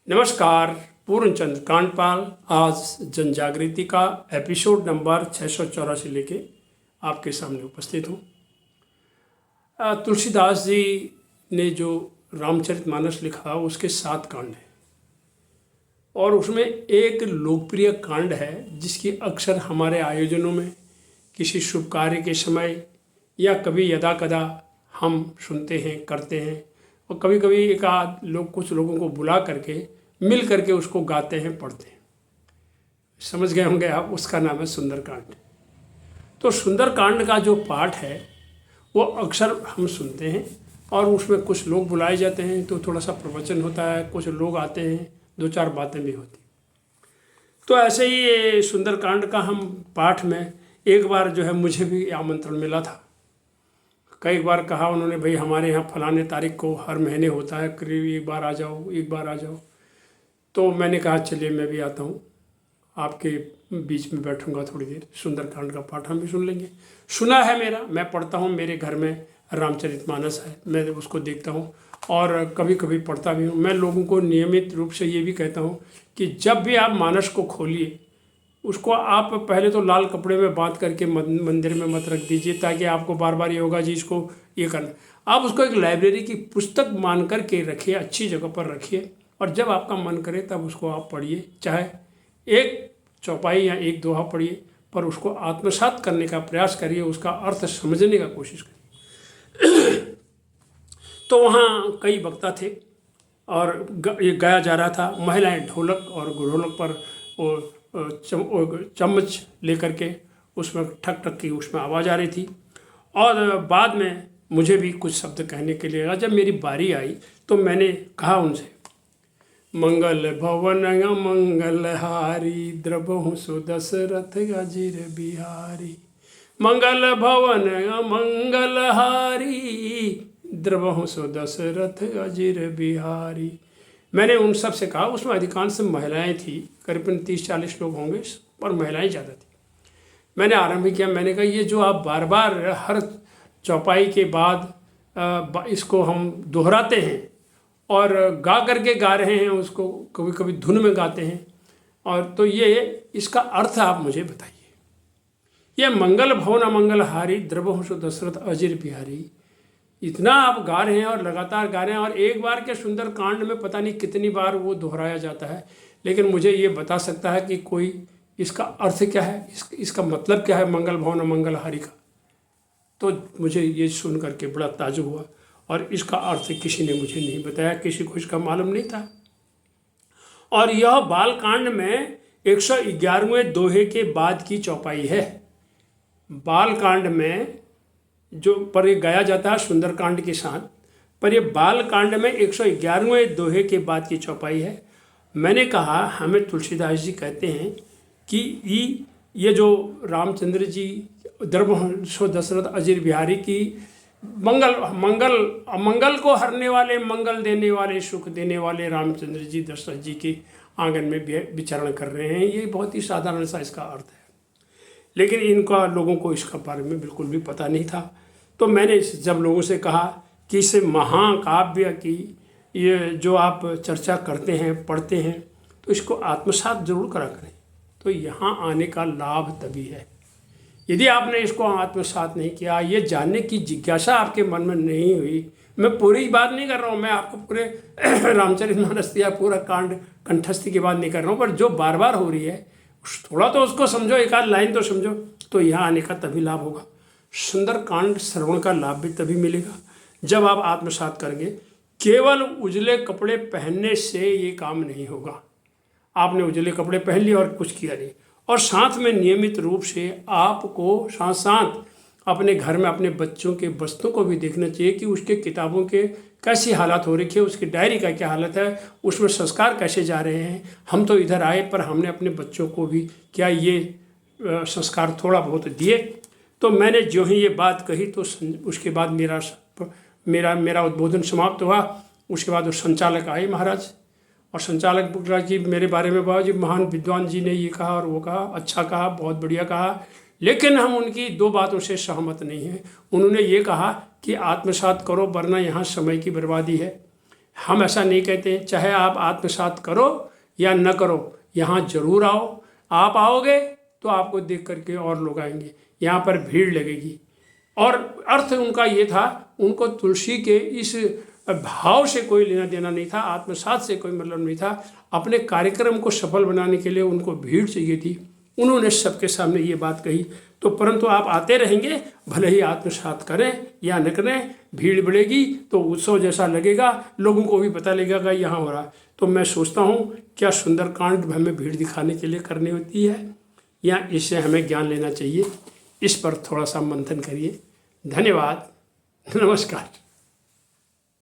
नमस्कार। पूर्णचंद कांडपाल आज जन जागृति का एपिसोड नंबर 684 लेके आपके सामने उपस्थित हूँ। तुलसीदास जी ने जो रामचरितमानस लिखा उसके 7 कांड हैं और उसमें एक लोकप्रिय कांड है जिसकी अक्सर हमारे आयोजनों में किसी शुभ कार्य के समय या कभी यदा कदा हम सुनते हैं, करते हैं और कभी कभी एक आध लोग कुछ लोगों को बुला करके मिल करके उसको गाते हैं, पढ़ते हैं। समझ गए होंगे आप, उसका नाम है सुंदरकांड। तो सुंदरकांड का जो पाठ है वो अक्सर हम सुनते हैं और उसमें कुछ लोग बुलाए जाते हैं तो थोड़ा सा प्रवचन होता है, कुछ लोग आते हैं, 2-4 बातें भी होती। तो ऐसे ही ये सुंदरकांड का हम पाठ में एक बार जो है मुझे भी आमंत्रण मिला था। कई बार कहा उन्होंने, भाई हमारे यहाँ फलाने तारीख को हर महीने होता है, करीब एक बार आ जाओ, एक बार आ जाओ। तो मैंने कहा चलिए मैं भी आता हूँ, आपके बीच में बैठूंगा थोड़ी देर, सुंदरकांड का पाठ हम भी सुन लेंगे। सुना है मेरा, मैं पढ़ता हूँ, मेरे घर में रामचरितमानस है, मैं उसको देखता हूँ और कभी कभी पढ़ता भी हूँ। मैं लोगों को नियमित रूप से ये भी कहता हूँ कि जब भी आप मानस को खोलिए उसको आप पहले तो लाल कपड़े में बांध करके मंदिर में मत रख दीजिए, ताकि आपको बार बार ये होगा जी इसको ये करना। आप उसको एक लाइब्रेरी की पुस्तक मान करके रखिए, अच्छी जगह पर रखिए और जब आपका मन करे तब उसको आप पढ़िए। चाहे एक चौपाई या एक दोहा पढ़िए, पर उसको आत्मसात करने का प्रयास करिए, उसका अर्थ समझने का कोशिश करिए। तो वहाँ कई वक्ता थे और ये गाया जा रहा था। महिलाएं ढोलक और ढोलक पर वो चम्मच लेकर के उसमें ठक ठक की उसमें आवाज़ आ रही थी। और बाद में मुझे भी कुछ शब्द कहने के लिए, जब मेरी बारी आई तो मैंने कहा उनसे, मंगल भवन मंगलहारी द्रवहु सो दशरथ अजिर बिहारी। मंगल भवन मंगलहारी द्रवहु सो दशरथ अजिर बिहारी। मैंने उन सब से कहा, उसमें अधिकांश महिलाएं थी, करीबन 30-40 लोग होंगे पर महिलाएं ज़्यादा थी। मैंने आरंभ किया, मैंने कहा ये जो आप बार बार हर चौपाई के बाद इसको हम दोहराते हैं और गा करके गा रहे हैं, उसको कभी कभी धुन में गाते हैं, और तो ये इसका अर्थ आप मुझे बताइए। ये मंगल भवन अमंगलहारी द्रवहु सो दशरथ अजिर बिहारी, इतना आप गा रहे हैं और लगातार गा रहे हैं और एक बार के सुंदर कांड में पता नहीं कितनी बार वो दोहराया जाता है, लेकिन मुझे ये बता सकता है कि कोई इसका अर्थ क्या है, इसका मतलब क्या है मंगल भवन अमंगलहारी का। तो मुझे ये सुन करके बड़ा ताज्जुब हुआ और इसका अर्थ किसी ने मुझे नहीं बताया, किसी को इसका मालूम नहीं था। और यह बालकांड में 111वें दोहे के बाद की चौपाई है। बालकांड में जो पर ये गाया जाता है सुंदरकांड के साथ, पर ये बालकांड में 111वें दोहे के बाद की चौपाई है। मैंने कहा, हमें तुलसीदास जी कहते हैं कि ये जो रामचंद्र जी द्रवहु सो दशरथ अजिर बिहारी की मंगल को हरने वाले, मंगल देने वाले, सुख देने वाले रामचंद्र जी दशरथ जी के आंगन में विचरण कर रहे हैं। ये बहुत ही साधारण सा इसका अर्थ है, लेकिन इनका लोगों को इसका बारे में बिल्कुल भी पता नहीं था। तो मैंने जब लोगों से कहा कि इस महाकाव्य की ये जो आप चर्चा करते हैं, पढ़ते हैं, तो इसको आत्मसात जरूर करा करें। तो यहाँ आने का लाभ तभी है यदि आपने इसको आत्मसात नहीं किया, ये जानने की जिज्ञासा आपके मन में नहीं हुई। मैं पूरी बात नहीं कर रहा हूँ, मैं आपको पूरे रामचरितमानस या पूरा कांड कंठस्थी की बात नहीं कर रहा हूँ, पर जो बार बार हो रही है थोड़ा तो उसको समझो, एक आध लाइन तो समझो, तो यहाँ आने का तभी लाभ होगा। सुंदरकांड श्रवण का लाभ भी तभी मिलेगा जब आप आत्मसात करेंगे। केवल उजले कपड़े पहनने से ये काम नहीं होगा। आपने उजले कपड़े पहन लिए और कुछ किया नहीं, और साथ में नियमित रूप से आपको साथ साथ अपने घर में अपने बच्चों के बस्तों को भी देखना चाहिए कि उसके किताबों के कैसी हालत हो रखी है, उसकी डायरी का क्या हालत है, उसमें संस्कार कैसे जा रहे हैं। हम तो इधर आए पर हमने अपने बच्चों को भी क्या ये संस्कार थोड़ा बहुत दिए। तो मैंने जो ही ये बात कही तो उसके बाद मेरा उद्बोधन समाप्त हुआ। उसके बाद वो संचालक आए महाराज, और संचालक बोला कि मेरे बारे में बाबा जी महान विद्वान जी ने ये कहा और वो कहा, अच्छा कहा, बहुत बढ़िया कहा, लेकिन हम उनकी 2 बातों से सहमत नहीं हैं। उन्होंने ये कहा कि आत्मसात करो वरना यहाँ समय की बर्बादी है। हम ऐसा नहीं कहते, चाहे आप आत्मसात करो या न करो, यहाँ जरूर आओ। आप आओगे तो आपको देख करके और लोग आएंगे, यहाँ पर भीड़ लगेगी। और अर्थ उनका ये था, उनको तुलसी के इस भाव से कोई लेना देना नहीं था, आत्मसात से कोई मतलब नहीं था। अपने कार्यक्रम को सफल बनाने के लिए उनको भीड़ चाहिए थी। उन्होंने सबके सामने ये बात कही। तो परंतु आप आते रहेंगे, भले ही आत्मसात करें या न करें, भीड़ बढ़ेगी तो उत्सव जैसा लगेगा, लोगों को भी पता लगेगा यहाँ हो रहा। तो मैं सोचता हूँ क्या सुंदर कांड हमें भीड़ दिखाने के लिए करनी होती है, या इससे हमें ज्ञान लेना चाहिए। इस पर थोड़ा सा मंथन करिए। धन्यवाद, नमस्कार।